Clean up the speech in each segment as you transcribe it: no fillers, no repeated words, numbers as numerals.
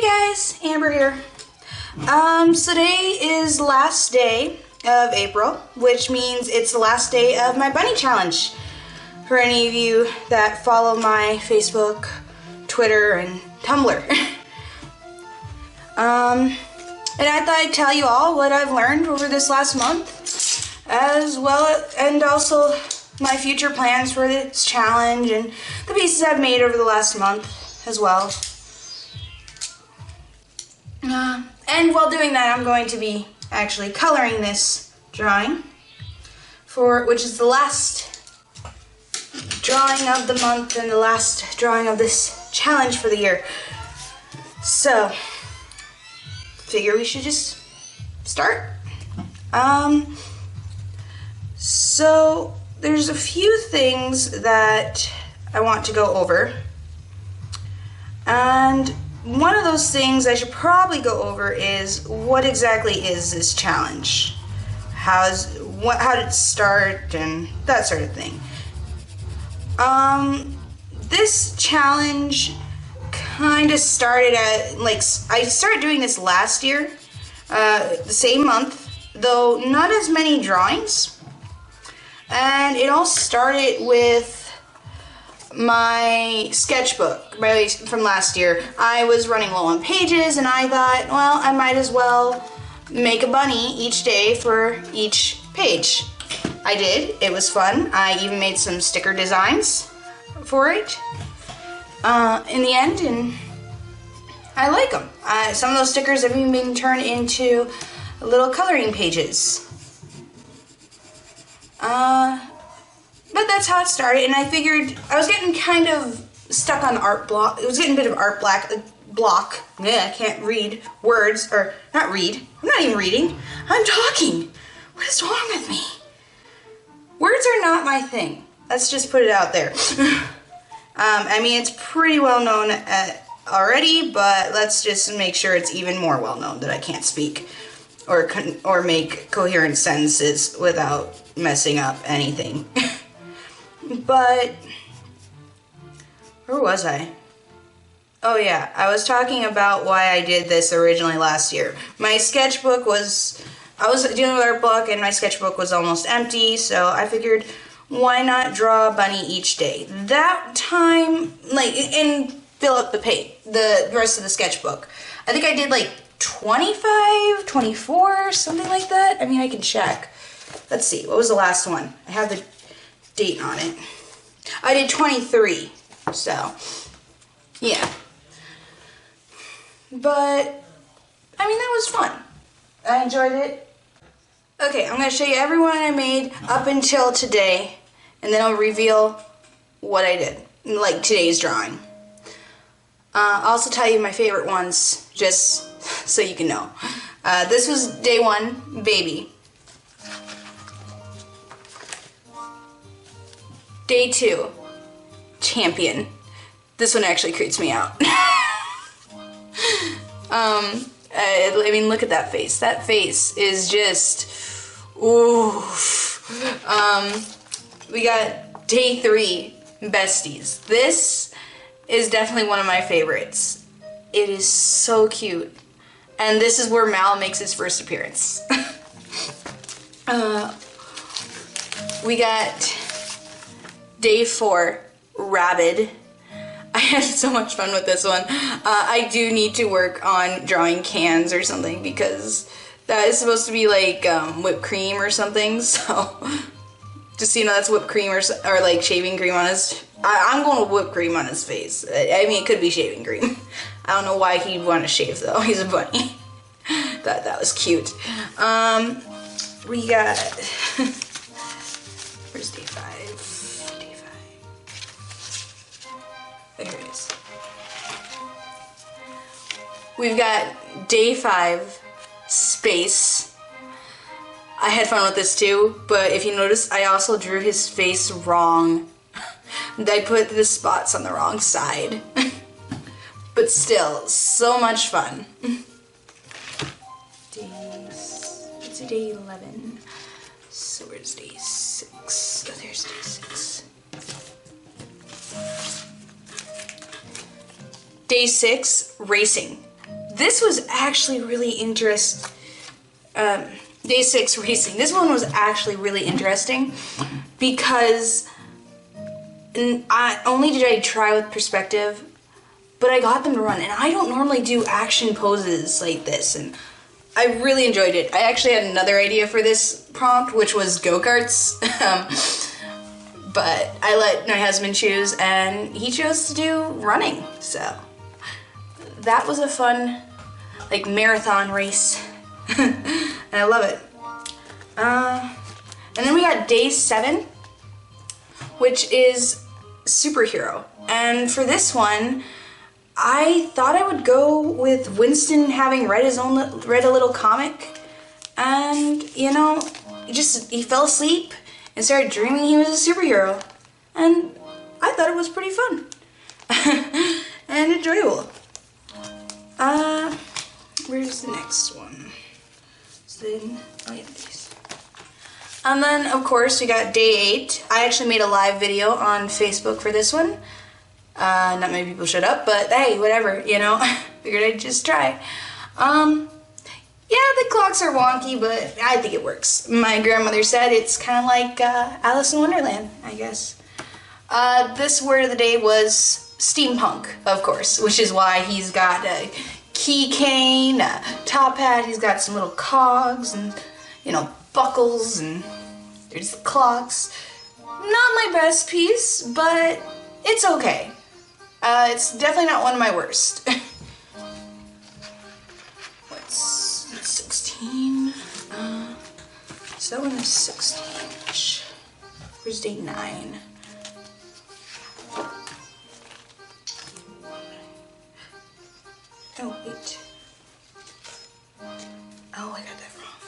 Hey guys, Amber here. So today is the last day of April, which means it's the last day of my bunny challenge. For any of you that follow my Facebook, Twitter, and Tumblr. And I thought I'd tell you all what I've learned over this last month, as well, and also my future plans for this challenge and the pieces I've made over the last month as well. And while doing that, I'm going to be actually coloring this drawing, which is the last drawing of the month and the last drawing of this challenge for the year. So, figure we should just start. So there's a few things that I want to go over, and one of those things I should probably go over is what exactly is this challenge? How did it start and that sort of thing. This challenge kind of started at, I started doing this last year, the same month, though not as many drawings. And it all started with my sketchbook from last year. I was running low on pages and I thought, well, I might as well make a bunny each day for each page. I did. It was fun. I even made some sticker designs for it in the end, and I like them. Some of those stickers have even been turned into little coloring pages. But that's how it started, and I figured I was getting kind of stuck on art block. It was getting a bit of art block. Yeah, I can't read words, or not read. I'm not even reading. I'm talking. What is wrong with me? Words are not my thing. Let's just put it out there. I mean, it's pretty well known already, but let's just make sure it's even more well known that I can't speak or make coherent sentences without messing up anything. But where was I? Oh yeah, I was talking about why I did this originally last year. My sketchbook was, I was dealing with art block and my sketchbook was almost empty, so I figured why not draw a bunny each day? That time, and fill up the rest of the sketchbook. I think I did 25, 24, something like that. I mean, I can check. Let's see, what was the last one? I have the date on it. I did 23, so yeah. But I mean, that was fun. I enjoyed it. Okay, I'm going to show you everyone I made up until today, and then I'll reveal what I did, like today's drawing. I'll also tell you my favorite ones, just so you can know. This was day 1, baby. Day 2, champion. This one actually creeps me out. I mean, look at that face. That face is just, ooh. We got day 3, besties. This is definitely one of my favorites. It is so cute. And this is where Mal makes his first appearance. We got day 4, Rabid. I had so much fun with this one. I do need to work on drawing cans or something because that is supposed to be like whipped cream or something. So just so you know, that's whipped cream or like shaving cream on his. I'm going with whipped cream on his face. I mean, it could be shaving cream. I don't know why he'd want to shave though. He's a bunny. Thought that was cute. We got. Where's day 5? There it is. We've got day 5, space. I had fun with this too, but if you notice, I also drew his face wrong. I put the spots on the wrong side. But still, so much fun. It's day 11. So where's day 6? Oh, there's day 6. Day 6, racing. this was actually really interesting. Day 6 racing. This one was actually really interesting because only did I try with perspective, but I got them to run, and I don't normally do action poses like this, and I really enjoyed it. I actually had another idea for this prompt, which was go-karts, but I let my husband choose, and he chose to do running, so that was a fun, like, marathon race, and I love it. And then we got day 7, which is superhero, and for this one, I thought I would go with Winston having read a little comic, and you know, he fell asleep and started dreaming he was a superhero, and I thought it was pretty fun and enjoyable. Where's the next one? Oh yeah, these. And then of course we got day 8. I actually made a live video on Facebook for this one. Not many people showed up, but hey, whatever, you know. Figured I'd just try. Yeah, the clocks are wonky, but I think it works. My grandmother said it's kind of like Alice in Wonderland, I guess. This word of the day was steampunk, of course, which is why he's got a key cane, a top hat, he's got some little cogs and, you know, buckles, and there's the clocks. Not my best piece, but it's okay. It's definitely not one of my worst. What's 16? So that one is 16-ish. Where's day 9? Oh, wait. Oh, I got that wrong.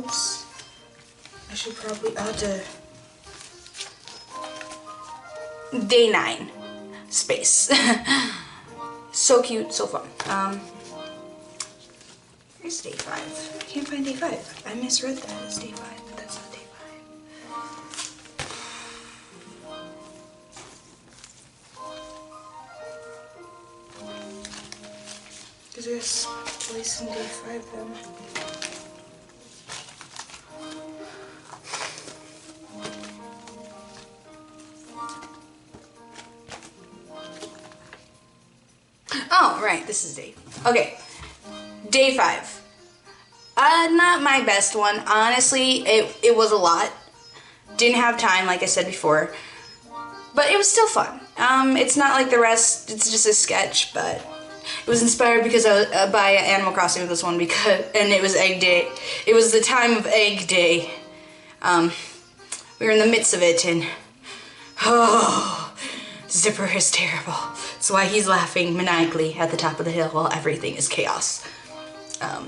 Oops. I should probably, I'll have to... Day 9. Space. So cute, so fun. Where's day 5? I can't find day 5. I misread that as day 5, but that's not day 5. Is there a place in day 5 then? Oh, right, this is day. Okay, day 5. Not my best one. Honestly, it was a lot. Didn't have time, like I said before. But it was still fun. It's not like the rest, it's just a sketch, but it was inspired because I was by Animal Crossing with this one, and it was egg day. It was the time of egg day. We were in the midst of it, and oh, Zipper is terrible. That's why he's laughing maniacally at the top of the hill while everything is chaos.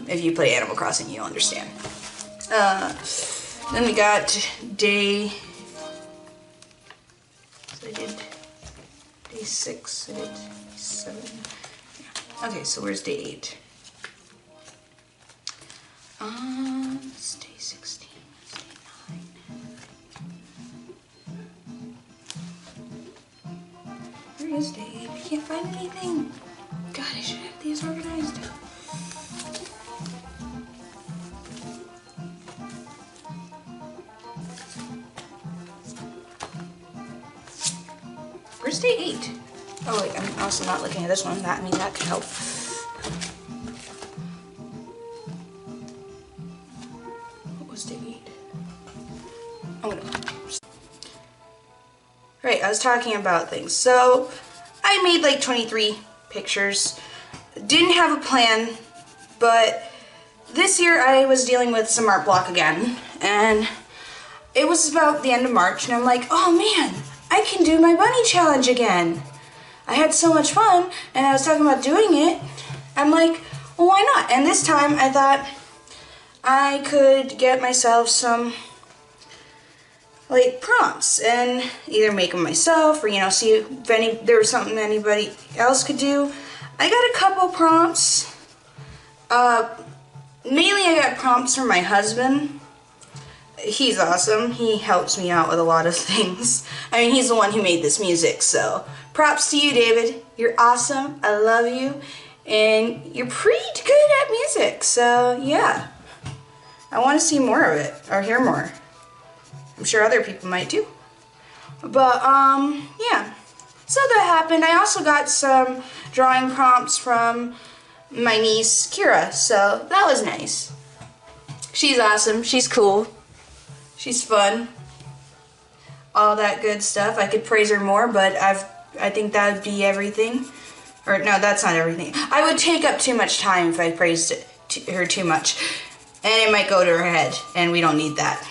If you play Animal Crossing, you'll understand. Then we got day... So I did day 6, I did day 7. Yeah. Okay, so where's day 8? It's day 16. It's day 9. Where is day 8? I can't find anything. God, I should have these organized. Where's day 8? Oh wait, I'm also not looking at this one. That means that could help. What was day 8? Oh no. Right, I was talking about things. So, I made like 23 pictures. Didn't have a plan, but this year I was dealing with some art block again, and it was about the end of March, and I'm like, oh man, I can do my bunny challenge again. I had so much fun, and I was talking about doing it. I'm like, well, why not? And this time I thought I could get myself some like prompts and either make them myself or, you know, see if there was something anybody else could do. I got a couple prompts. Mainly I got prompts from my husband. He's awesome. He helps me out with a lot of things. I mean, he's the one who made this music, so props to you, David. You're awesome. I love you. and you're pretty good at music, so yeah. I want to see more of it, or hear more. I'm sure other people might too. But, yeah. So that happened. I also got some drawing prompts from my niece, Kira, so that was nice. She's awesome. She's cool. She's fun. All that good stuff. I could praise her more, but I think that would be everything. Or, no, that's not everything. I would take up too much time if I praised her too much. And it might go to her head, and we don't need that.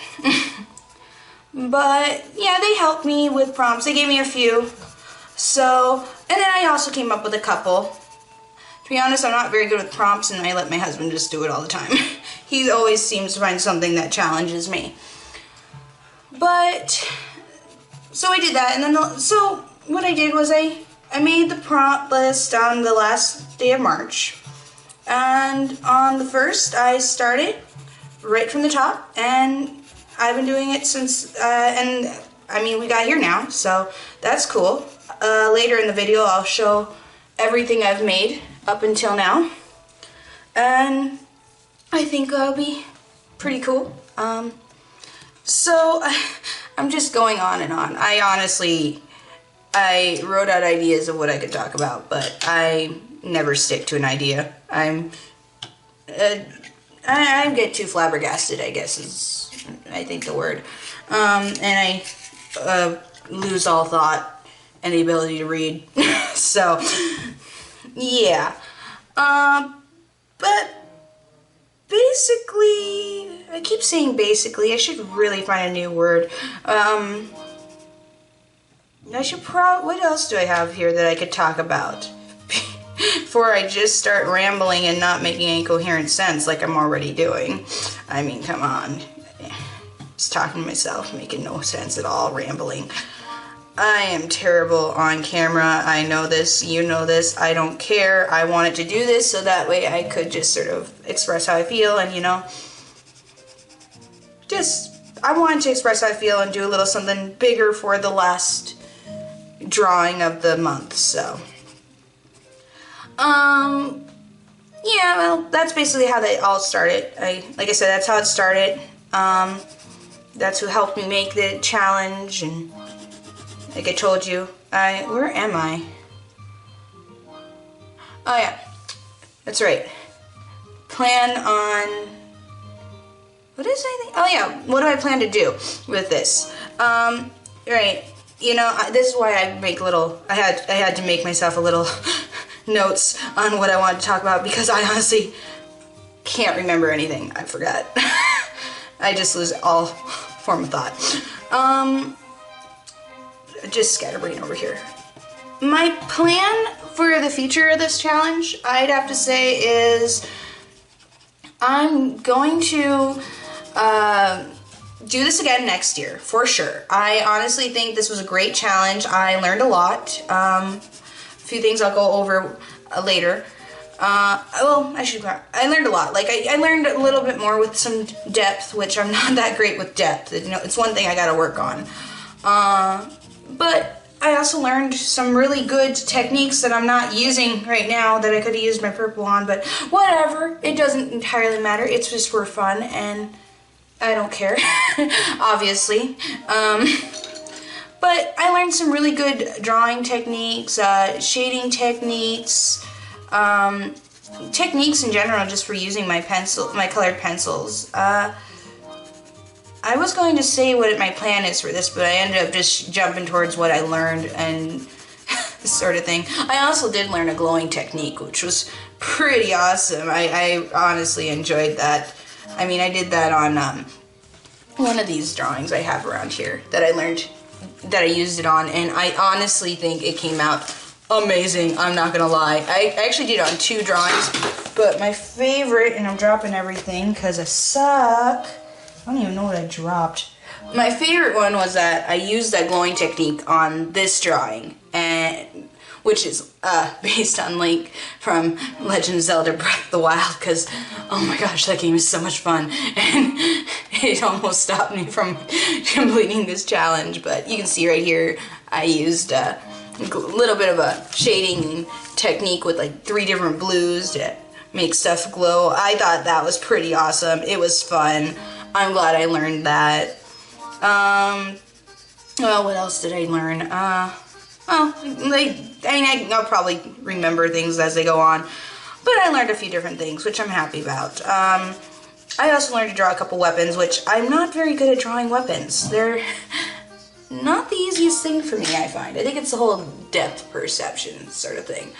But, yeah, they helped me with prompts. They gave me a few. So, and then I also came up with a couple. To be honest, I'm not very good with prompts, and I let my husband just do it all the time. He always seems to find something that challenges me. But, so I did that, and then, so what I did was I made the prompt list on the last day of March. And on the 1st, I started right from the top, and I've been doing it since, and I mean, we got here now, so that's cool. Later in the video, I'll show everything I've made up until now, and I think that'll be pretty cool. So I'm just going on and on. I wrote out ideas of what I could talk about, but I never stick to an idea. I get too flabbergasted, I guess is, I think, the word. And I lose all thought and the ability to read. So, yeah. But basically, I keep saying basically, I should really find a new word. What else do I have here that I could talk about? Before I just start rambling and not making any coherent sense like I'm already doing. I mean, come on. Just talking to myself, making no sense at all, rambling. I am terrible on camera. I know this, you know this, I don't care. I wanted to do this so that way I could just sort of express how I feel and, you know, I wanted to express how I feel and do a little something bigger for the last drawing of the month, so. Yeah, well, that's basically how they all started. Like I said, that's how it started. That's who helped me make the challenge, and like I told you, where am I? Oh yeah, that's right. Plan on, what is I think? Oh yeah, what do I plan to do with this? Right, you know, this is why I make I had to make myself a little notes on what I wanted to talk about, because I honestly can't remember anything. I forgot. I just lose all form of thought. Just scatterbrain over here. My plan for the future of this challenge, I'd have to say, is I'm going to do this again next year, for sure. I honestly think this was a great challenge. I learned a lot. A few things I'll go over later. Well, I learned a lot. Like, I learned a little bit more with some depth, which I'm not that great with depth. You know, it's one thing I gotta work on. But I also learned some really good techniques that I'm not using right now that I could have used my purple on, but whatever. It doesn't entirely matter. It's just for fun, and I don't care, obviously. But I learned some really good drawing techniques, shading techniques, techniques in general just for using my colored pencils. I was going to say what my plan is for this, but I ended up just jumping towards what I learned and this sort of thing. I also did learn a glowing technique, which was pretty awesome. I honestly enjoyed that. I mean, I did that on one of these drawings I have around here that I learned, that I used it on, and I honestly think it came out amazing. I'm not gonna lie. I actually did it on 2 drawings, but my favorite, and I'm dropping everything because I suck. I don't even know what I dropped. My favorite one was that I used that glowing technique on this drawing, and which is based on Link from Legend of Zelda Breath of the Wild, because, oh my gosh, that game is so much fun, and it almost stopped me from completing this challenge, but you can see right here, I used a little bit of a shading technique with like 3 different blues to make stuff glow. I thought that was pretty awesome. It was fun. I'm glad I learned that. Well, what else did I learn? I'll probably remember things as they go on, but I learned a few different things, which I'm happy about. I also learned to draw a couple weapons, which I'm not very good at drawing weapons. They're not the easiest thing for me, I find. I think it's the whole depth perception sort of thing.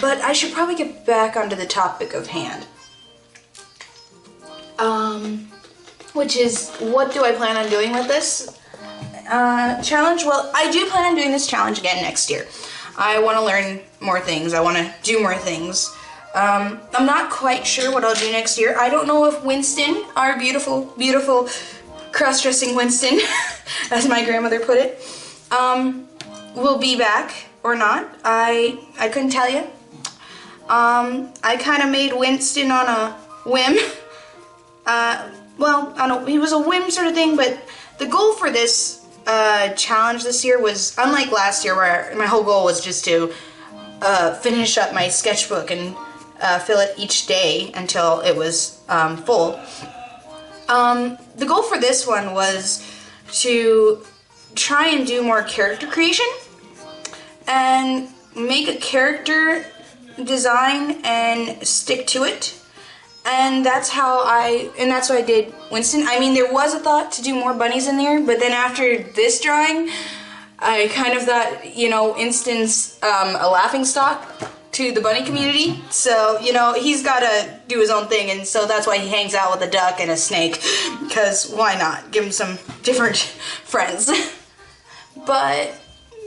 But I should probably get back onto the topic of hand. Which is, what do I plan on doing with this challenge? Well, I do plan on doing this challenge again next year. I want to learn more things. I want to do more things. I'm not quite sure what I'll do next year. I don't know if Winston, our beautiful, beautiful cross-dressing Winston, as my grandmother put it, will be back or not. I couldn't tell you. I kind of made Winston on a whim. Well, I don't know, it was a whim sort of thing, but the goal for this challenge this year was, unlike last year where my whole goal was just to finish up my sketchbook and fill it each day until it was full. The goal for this one was to try and do more character creation and make a character design and stick to it. And that's what I did Winston. I mean, there was a thought to do more bunnies in there, but then after this drawing, I kind of thought, you know, Winston's a laughingstock to the bunny community. So, you know, he's got to do his own thing, and so that's why he hangs out with a duck and a snake, because why not? Give him some different friends. But,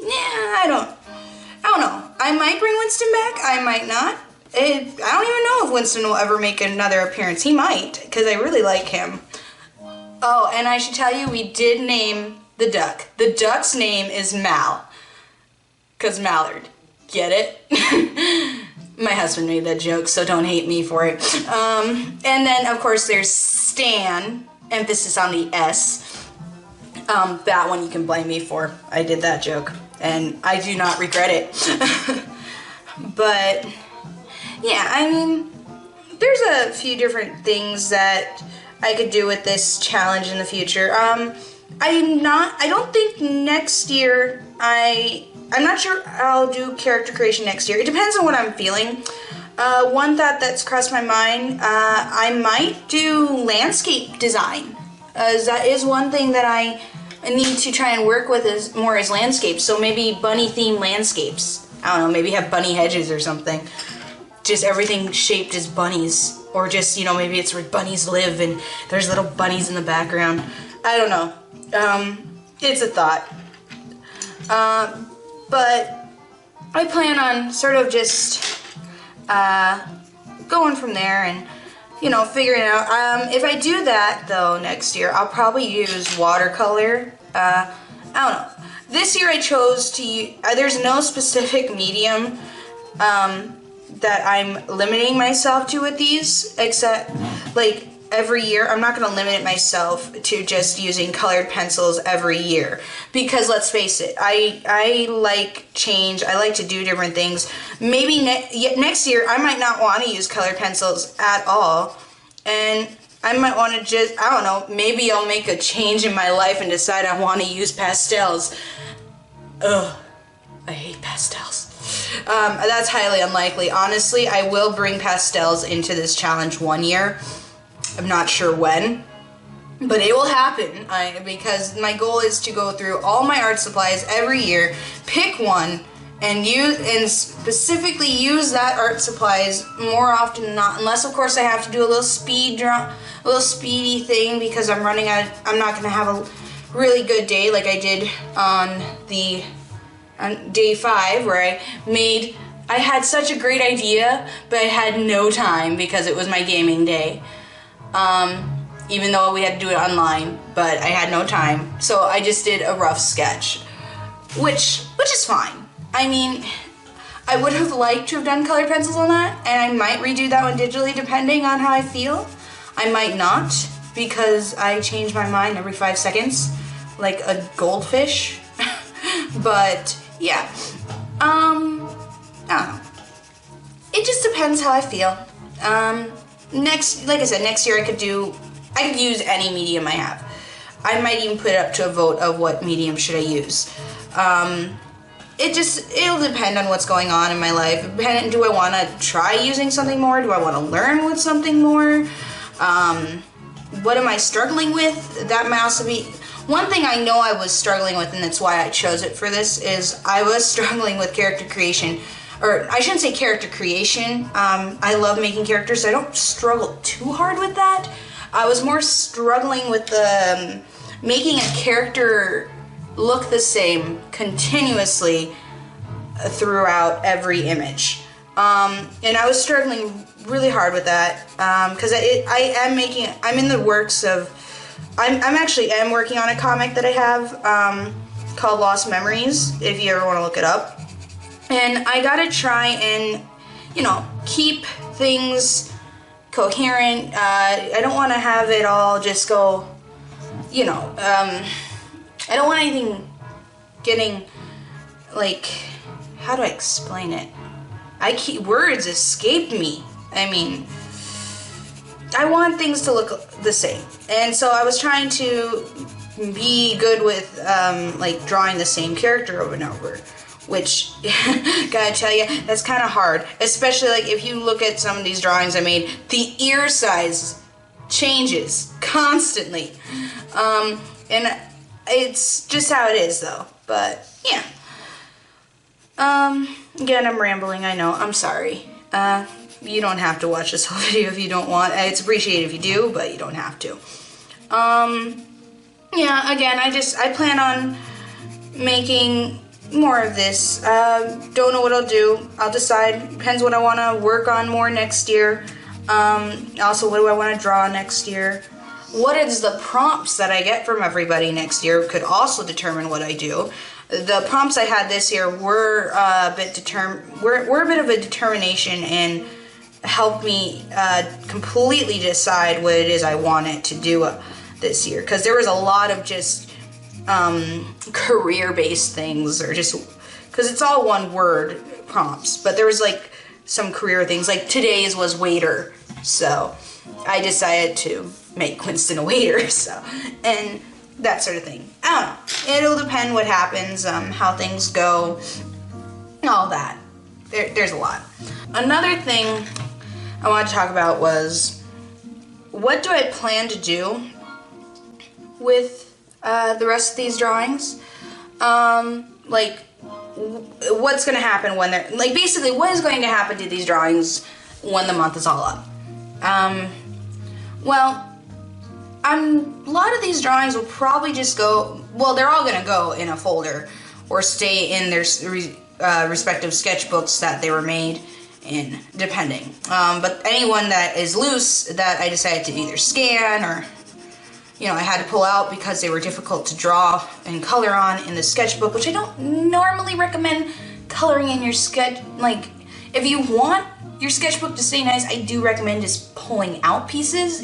yeah, I don't know. I might bring Winston back, I might not. I don't even know if Winston will ever make another appearance. He might, because I really like him. Oh, and I should tell you, we did name the duck. The duck's name is Mal, because Mallard. Get it? My husband made that joke, so don't hate me for it. And then, of course, there's Stan, emphasis on the S. That one you can blame me for. I did that joke, and I do not regret it. But yeah, I mean, there's a few different things that I could do with this challenge in the future. I don't think next year, I'm not sure I'll do character creation next year. It depends on what I'm feeling. One thought that's crossed my mind, I might do landscape design. That is one thing that I need to try and work with as landscapes. So maybe bunny themed landscapes. I don't know, maybe have bunny hedges or something. Just everything shaped as bunnies. Or just, you know, maybe it's where bunnies live and there's little bunnies in the background. I don't know. It's a thought. But I plan on sort of just going from there and, you know, figuring it out. If I do that, though, next year, I'll probably use watercolor. I don't know. This year I chose to use, there's no specific medium that I'm limiting myself to with these, except, like, every year, I'm not going to limit myself to just using colored pencils every year, because let's face it, I like change, I like to do different things. Maybe next year, I might not want to use colored pencils at all, and I might want to just, I don't know, maybe I'll make a change in my life and decide I want to use pastels. Ugh, I hate pastels. That's highly unlikely. Honestly, I will bring pastels into this challenge one year. I'm not sure when, but it will happen because my goal is to go through all my art supplies every year, pick one, and specifically use that art supplies more often than not, unless of course I have to do a little speedy thing because I'm running out. I'm not going to have a really good day like I did on day 5 where I had such a great idea, but I had no time because it was my gaming day. Even though we had to do it online, but I had no time, so I just did a rough sketch, which is fine. I mean, I would have liked to have done colored pencils on that, and I might redo that one digitally depending on how I feel. I might not, because I change my mind every 5 seconds, like a goldfish. But yeah, I don't know. It just depends how I feel. Like I said, next year I could use any medium I have. I might even put it up to a vote of what medium should I use. It'll depend on what's going on in my life. Do I want to try using something more? Do I want to learn with something more? What am I struggling with? That might also be one thing I know I was struggling with, and that's why I chose it for this, is I was struggling with character creation. Or I shouldn't say character creation. I love making characters, so I don't struggle too hard with that. I was more struggling with the making a character look the same continuously throughout every image. And I was struggling really hard with that because I'm in the works of, I'm working on a comic that I have called Lost Memories, if you ever want to look it up. And I gotta try and, keep things coherent. I don't want to have it all just go, I don't want anything getting, like, how do I explain it? Words escape me. I mean, I want things to look the same. And so I was trying to be good with, like, drawing the same character over and over. Which, gotta tell you, that's kind of hard. Especially, like, if you look at some of these drawings I made, the ear size changes constantly. And it's just how it is, though. But, yeah. Again, I'm rambling, I know. I'm sorry. You don't have to watch this whole video if you don't want. It's appreciated if you do, but you don't have to. Yeah, again, I plan on making more of this. Don't know what I'll do. I'll decide. Depends what I want to work on more next year. Also, what do I want to draw next year? What is the prompts that I get from everybody next year could also determine what I do. The prompts I had this year were a bit of a determination and helped me completely decide what it is I wanted to do this year. Because there was a lot of just career-based things, or just because it's all one word prompts, but there was like some career things, like today's was waiter, so I decided to make Winston a waiter, so, and that sort of thing. I don't know, it'll depend what happens, how things go, all that. There's a lot. Another thing I wanted to talk about was, what do I plan to do with the rest of these drawings? Like, what's going to happen when they're, like, basically what is going to happen to these drawings when the month is all up? Well, a lot of these drawings will probably just go, well, they're all going to go in a folder or stay in their respective sketchbooks that they were made in, depending. But anyone that is loose that I decided to either scan or, I had to pull out because they were difficult to draw and color on in the sketchbook, which I don't normally recommend coloring in your sketch. Like, if you want your sketchbook to stay nice, I do recommend just pulling out pieces.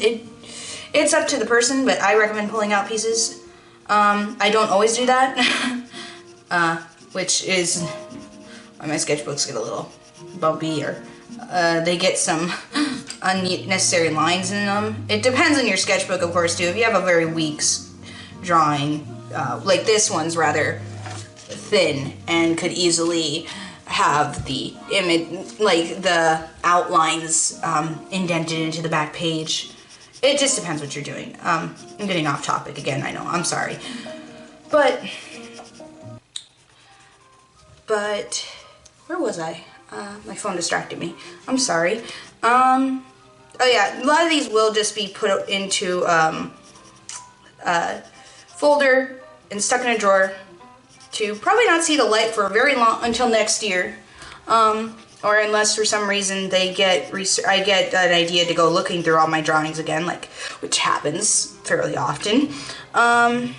It's up to the person, but I recommend pulling out pieces. I don't always do that, which is why my sketchbooks get a little bumpy, or they get some unnecessary lines in them. It depends on your sketchbook, of course, too. If you have a very weak drawing, like this one's rather thin and could easily have the image, like the outlines indented into the back page. It just depends what you're doing. I'm getting off topic again, I know, I'm sorry. But where was I? My phone distracted me. I'm sorry. Oh yeah, a lot of these will just be put into a folder and stuck in a drawer to probably not see the light for very long, until next year. Or unless for some reason I get an idea to go looking through all my drawings again, like, which happens fairly often. And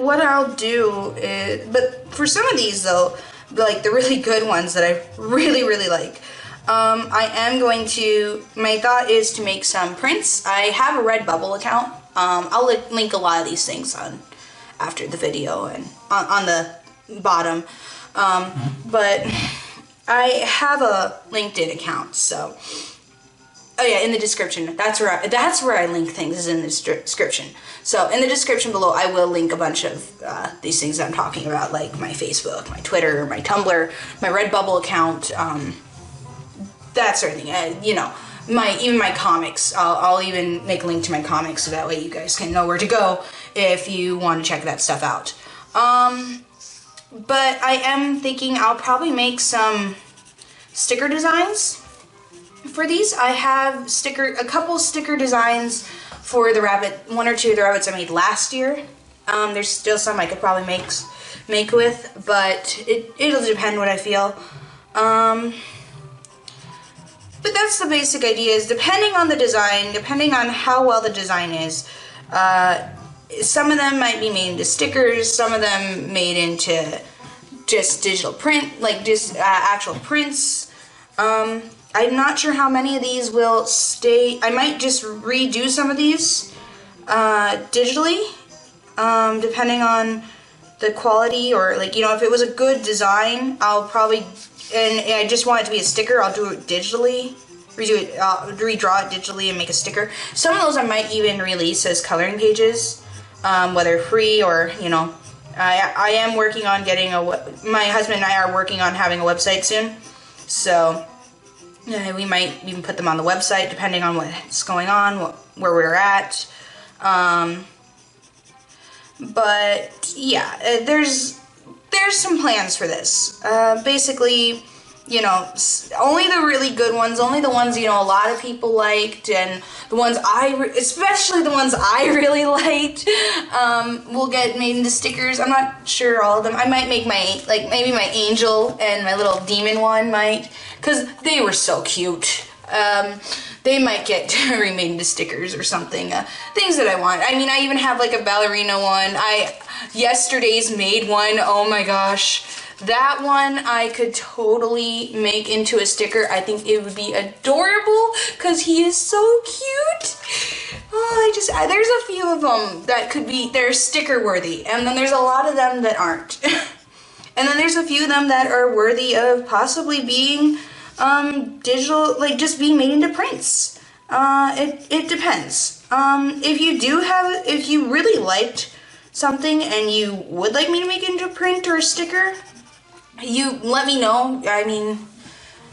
what I'll do is, but for some of these though, like the really good ones that I really, really like, I am going to, my thought is to make some prints. I have a Redbubble account. I'll link a lot of these things on after the video, and on the bottom. But I have a LinkedIn account, so oh yeah, in the description. That's where I link things, is in the description. So in the description below, I will link a bunch of these things that I'm talking about, like my Facebook, my Twitter, my Tumblr, my Redbubble account, that sort of thing. You know, even my comics. I'll even make a link to my comics, so that way you guys can know where to go if you want to check that stuff out. But I am thinking I'll probably make some sticker designs for these. I have a couple sticker designs for the rabbit, one or two of the rabbits I made last year. There's still some I could probably make with, but it'll depend what I feel. But that's the basic idea, is depending on the design, depending on how well the design is, some of them might be made into stickers, some of them made into just digital print, like just actual prints. I'm not sure how many of these will stay. I might just redo some of these digitally, depending on the quality, or like, you know, if it was a good design, I'll probably, and I just want it to be a sticker, I'll do it digitally, redraw it digitally and make a sticker. Some of those I might even release as coloring pages, whether free or, you know, I am working on getting my husband and I are working on having a website soon, so we might even put them on the website depending on what's going on, where we're at. But yeah, there's some plans for this. Basically, you know, only the really good ones, only the ones, you know, a lot of people liked, and the ones especially the ones I really liked, will get made into stickers. I'm not sure all of them. I might make maybe my angel and my little demon one might, because they were so cute. They might get remade into stickers or something. Things that I want. I mean, I even have like a ballerina one. Yesterday's made one. Oh my gosh. That one I could totally make into a sticker. I think it would be adorable because he is so cute. Oh, there's a few of them that they're sticker worthy, and then there's a lot of them that aren't. And then there's a few of them that are worthy of possibly being digital, like just being made into prints. It depends. If you really liked something and you would like me to make it into a print or a sticker, you let me know. I mean,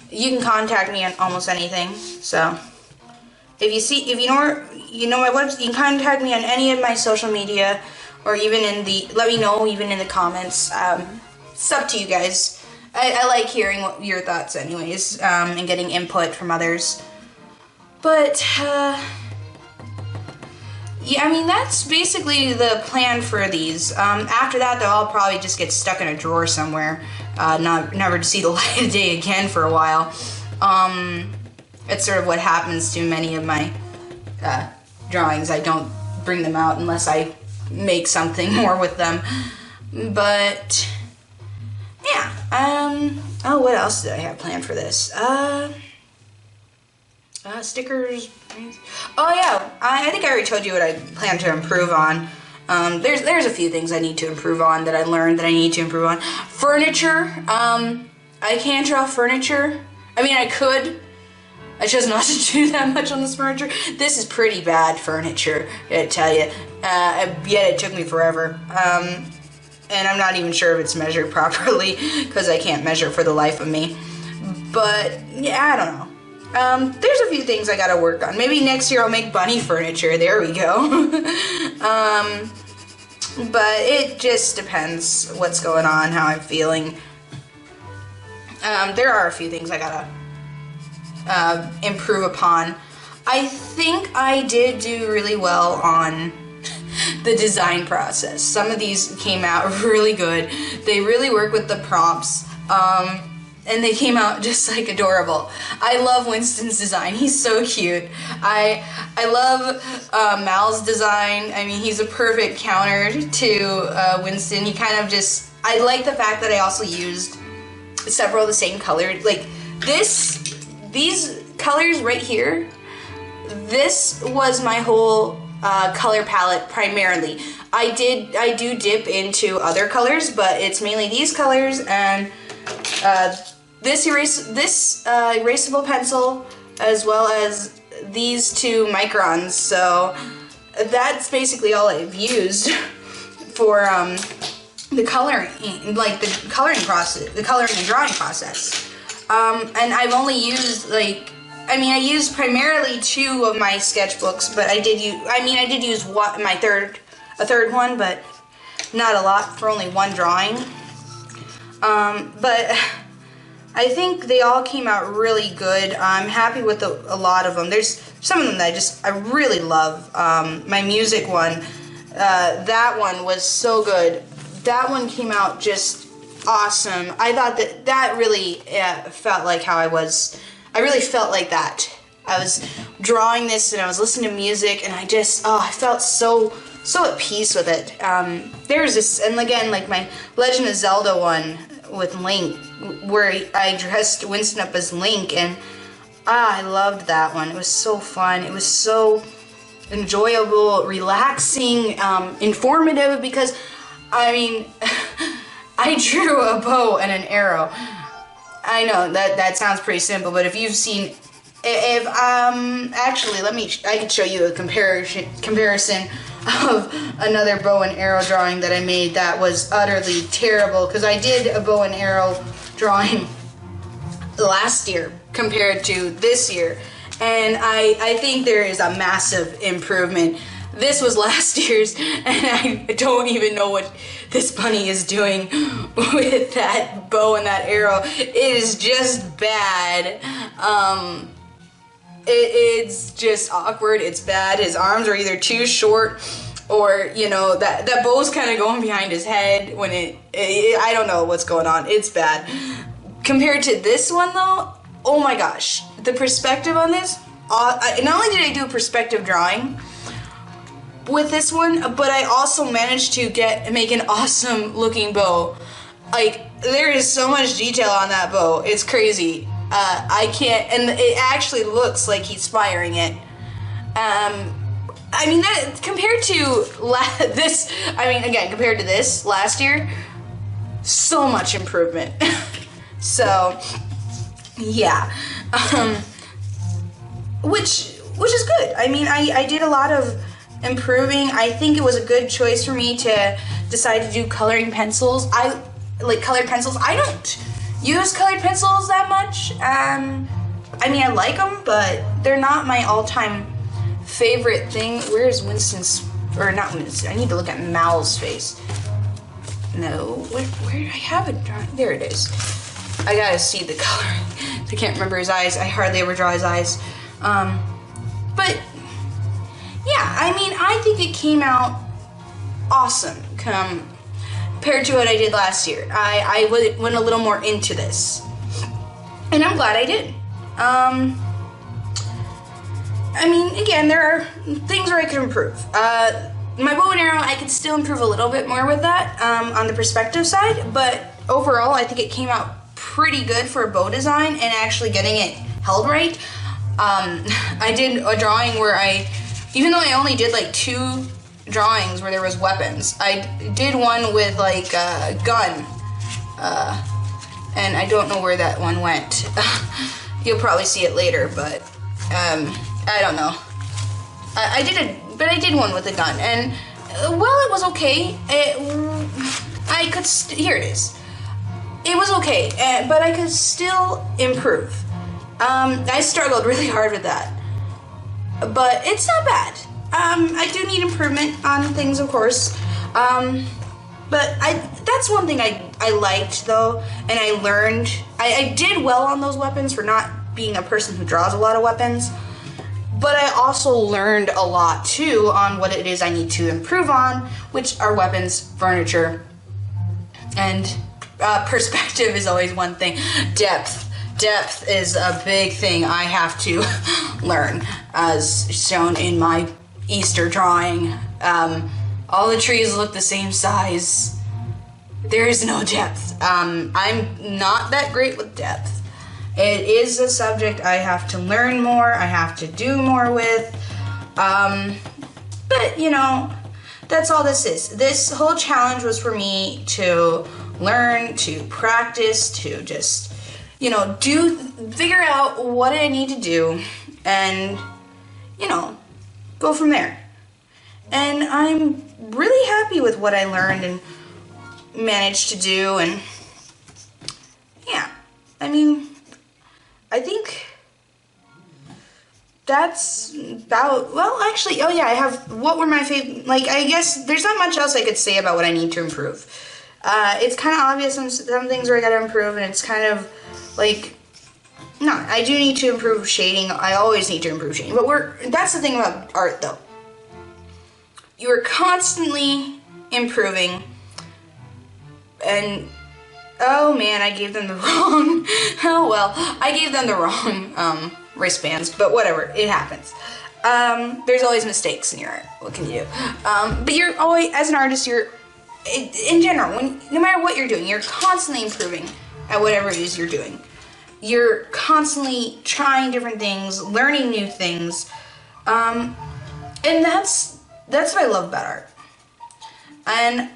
you can contact me on almost anything. So if you know my website, you can contact me on any of my social media, or even let me know even in the comments. It's up to you guys. I like hearing your thoughts anyways, and getting input from others. But yeah, I mean, that's basically the plan for these. After that, they'll all probably just get stuck in a drawer somewhere, never to see the light of day again for a while. It's sort of what happens to many of my drawings. I don't bring them out unless I make something more with them. But yeah, oh, what else did I have planned for this? Stickers. Oh yeah, I think I already told you what I plan to improve on. There's a few things I need to improve on that I learned that I need to improve on. Furniture. I can't draw furniture. I mean, I could. I chose not to do that much on this furniture. This is pretty bad furniture, I tell you. Yet it took me forever. And I'm not even sure if it's measured properly, because I can't measure for the life of me. But yeah, I don't know. There's a few things I gotta work on. Maybe next year I'll make bunny furniture. There we go. But it just depends what's going on, how I'm feeling. There are a few things I gotta improve upon. I think I did do really well on the design process. Some of these came out really good. They really work with the prompts. And they came out just like adorable. I love Winston's design. He's so cute. I love Mal's design. I mean, he's a perfect counter to Winston. He kind of just, I like the fact that I also used several of the same colors. Like these colors right here, this was my whole color palette primarily. I do dip into other colors, but it's mainly these colors and this erasable pencil, as well as these two microns. So that's basically all I've used for the coloring, like the coloring process, the coloring and drawing process. And I've only used I used primarily 2 of my sketchbooks, but I did use a third one, but not a lot, for only 1 drawing. But I think they all came out really good. I'm happy with a lot of them. There's some of them that I really love. My music one, that one was so good. That one came out just awesome. I thought that really felt like how I really felt like that. I was drawing this and I was listening to music and I felt so at peace with it. There's this, and again, like my Legend of Zelda one with Link, where I dressed Winston up as Link, and I loved that one. It was so fun. It was so enjoyable, relaxing, informative, because I drew a bow and an arrow. I know that sounds pretty simple, but if you've seen, actually, I can show you a comparison of another bow and arrow drawing that I made that was utterly terrible, because I did a bow and arrow drawing last year compared to this year, and I think there is a massive improvement. This was last year's, and I don't even know what this bunny is doing with that bow and that arrow. It is just bad. It's just awkward. It's bad. His arms are either too short, or that bow's kind of going behind his head when I don't know what's going on. It's bad. Compared to this one though, oh my gosh, the perspective on this. Not only did I do a perspective drawing with this one, but I also managed to make an awesome looking bow. Like, there is so much detail on that bow. It's crazy. I can't, and it actually looks like he's firing it. That compared to compared to this last year, so much improvement. So, yeah, which is good. I did a lot of improving. I think it was a good choice for me to decide to do coloring pencils. I like colored pencils. I don't use colored pencils that much. I like them, but they're not my all-time favorite thing. Where's Winston's, or not Winston, I need to look at Mal's face. No, where did I have it drawn? There it is. I gotta see the coloring. I can't remember his eyes. I hardly ever draw his eyes. But yeah, I think it came out awesome compared to what I did last year. I went a little more into this, and I'm glad I did. Again, there are things where I could improve. My bow and arrow, I could still improve a little bit more with that on the perspective side, but overall, I think it came out pretty good for a bow design and actually getting it held right. I did a drawing where even though I only did like 2 drawings where there was weapons, I did one with like a gun, and I don't know where that one went. You'll probably see it later, but I don't know. I did one with a gun, and while it was okay, here it is. It was okay, but I could still improve. I struggled really hard with that, but it's not bad. I do need improvement on things, of course, but that's one thing I liked, though, and I learned. I did well on those weapons for not being a person who draws a lot of weapons, but I also learned a lot, too, on what it is I need to improve on, which are weapons, furniture, and perspective is always one thing. Depth is a big thing I have to learn, as shown in my Easter drawing. All the trees look the same size. There is no depth. I'm not that great with depth. It is a subject I have to learn more, I have to do more with. But But, you know, that's all this is. This whole challenge was for me to learn, to practice, to just, you know, figure out what I need to do and, you know, go from there. And I'm really happy with what I learned and managed to do, and yeah, I mean, I think that's about, well, actually, oh yeah, I have, what were my favorite, like, I guess there's not much else I could say about what I need to improve. It's kind of obvious some things where I gotta improve, and it's kind of like, no, I do need to improve shading. I always need to improve shading, but that's the thing about art, though. You're constantly improving, and oh man, I gave them the wrong, oh well, I gave them the wrong wristbands, but whatever, it happens. There's always mistakes in your art, what can you do? But you're always, as an artist, in general, no matter what you're doing, you're constantly improving at whatever it is you're doing. You're constantly trying different things, learning new things, and that's what I love about art. And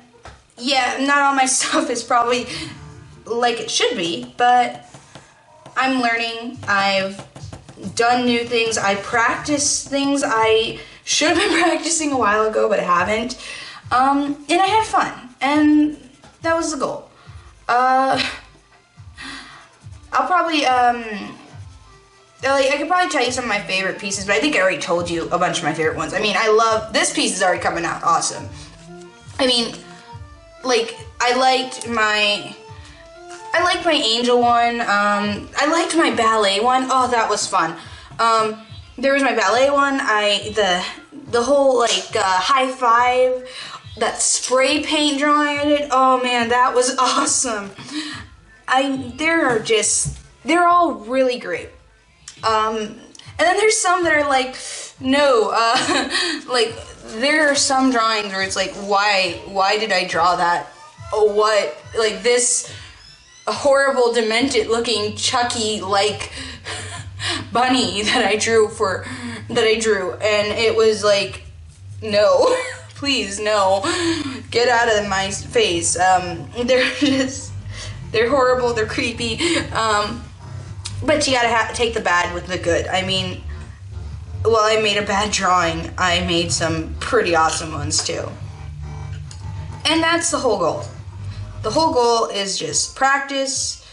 yeah, not all my stuff is probably like it should be, but I'm learning. I've done new things. I practice things I should have been practicing a while ago, but I haven't. And I had fun, and that was the goal. I'll probably, I could probably tell you some of my favorite pieces, but I think I already told you a bunch of my favorite ones. I mean, this piece is already coming out awesome. I mean, like, I liked my angel one, I liked my ballet one. Oh, that was fun. There was my ballet one, the whole, like, high five, that spray paint drawing I did, oh man, that was awesome. They're all really great. And then there's some that are like, no, like, there are some drawings where it's like, why did I draw that? Oh, what, like, this horrible, demented looking Chucky-like bunny that I drew, and it was like, no, please, no, get out of my face. They're horrible, they're creepy, but you gotta take the bad with the good. I mean, while I made a bad drawing, I made some pretty awesome ones too. And that's the whole goal. The whole goal is just practice,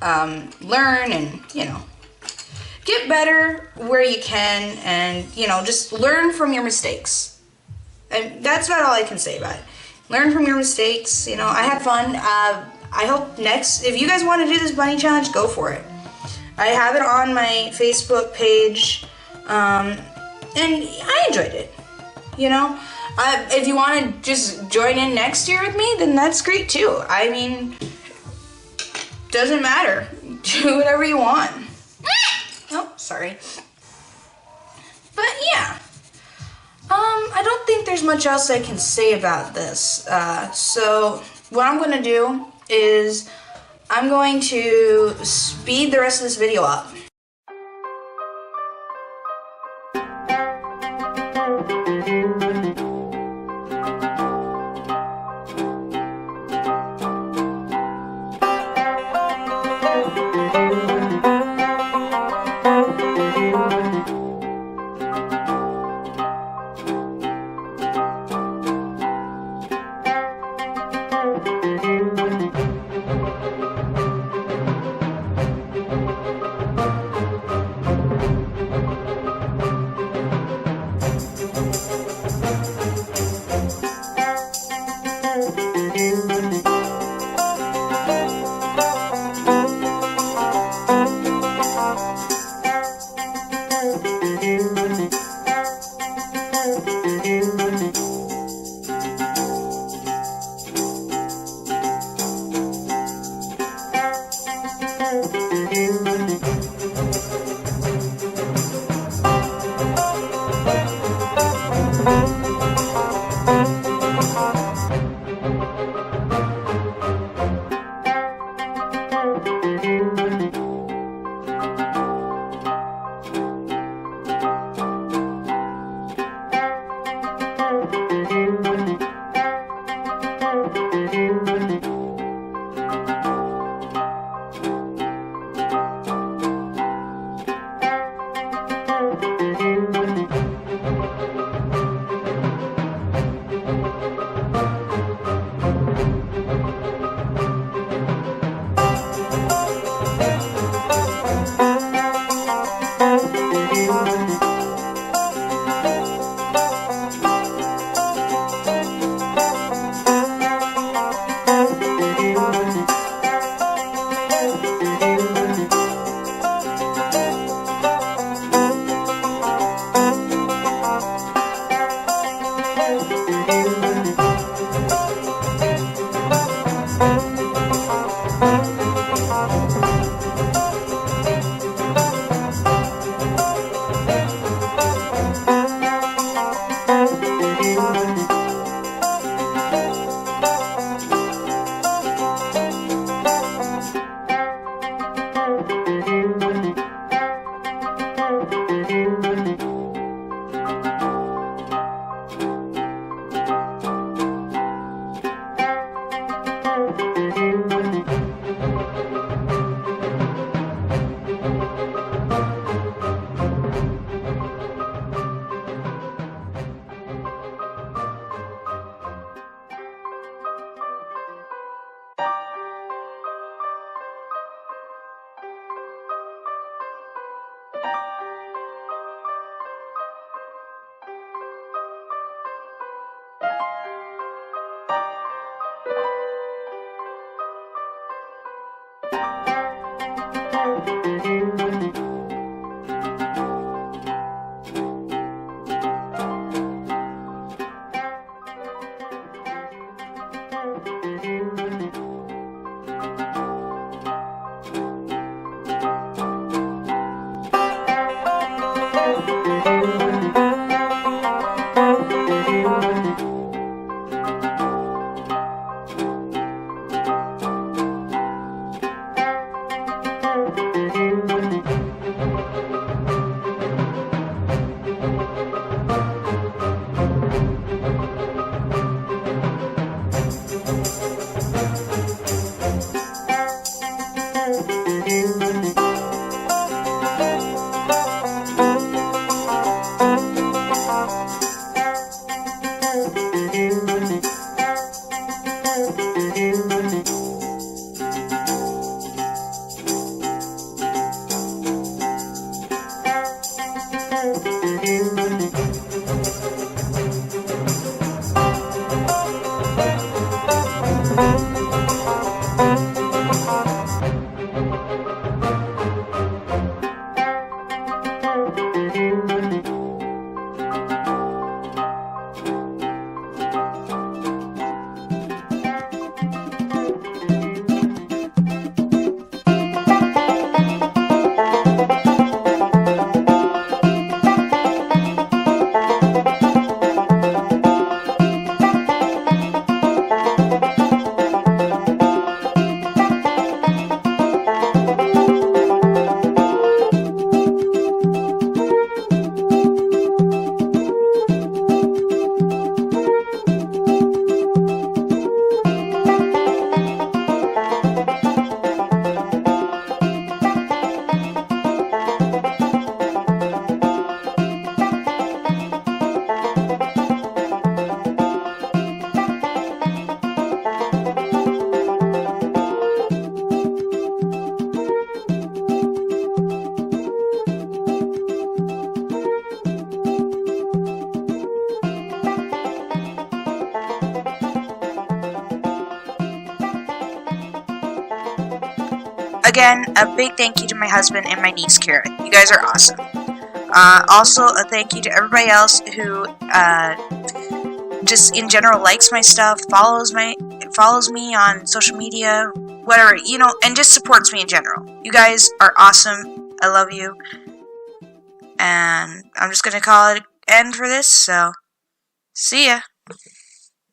learn, and, you know, get better where you can, and, you know, just learn from your mistakes. And that's about all I can say about it. Learn from your mistakes. You know, I had fun. I hope if you guys want to do this bunny challenge, go for it. I have it on my Facebook page, and I enjoyed it, you know. If you want to just join in next year with me, then that's great too. I mean, doesn't matter. Do whatever you want. Oh, sorry. But yeah, I don't think there's much else I can say about this. So what I'm going to do is I'm going to speed the rest of this video up. again, a big thank you to my husband and my niece, Kira. You guys are awesome. Also, a thank you to everybody else who just in general likes my stuff, follows me on social media, whatever, you know, and just supports me in general. You guys are awesome. I love you. And I'm just gonna call it an end for this, so see ya.